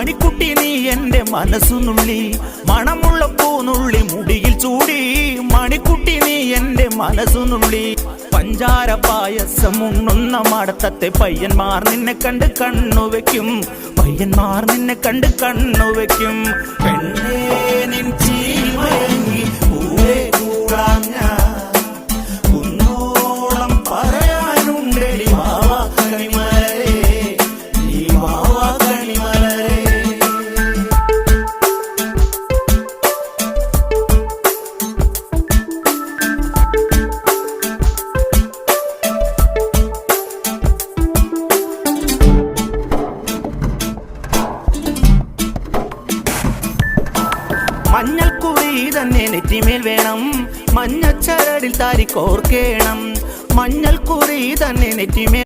മണിക്കുട്ടി നീ എൻ്റെ മനസ്സുനുള്ളി, മണമുള്ള പൂനുള്ളി മുടിയിൽ ചൂടി. മണിക്കുട്ടി നീ എൻ്റെ മനസ്സുനുള്ളി, പഞ്ചാര പായസം ഉണ്ണുന്ന മടത്തത്തെ പയ്യന്മാർ നിന്നെ കണ്ട് കണ്ണുവെക്കും, പയ്യന്മാർ നിന്നെ കണ്ട് കണ്ണുവെക്കും. പെണ്ണേ നിൻ ചീമയങ്ങി പൂവേ കൂടാം ഞാൻ, കുന്നോളം പറയാനുണ്ടെടി വാവാ കണിമലരേ, നീ വാവാ കണിമലരേ. മഞ്ഞൾക്കുറി തന്നെ നെറ്റിമേൽ വേണം, മഞ്ഞച്ചരടിൽ താരി കോർക്കേണം. മഞ്ഞൾക്കുറി തന്നെ നെറ്റിമേൽ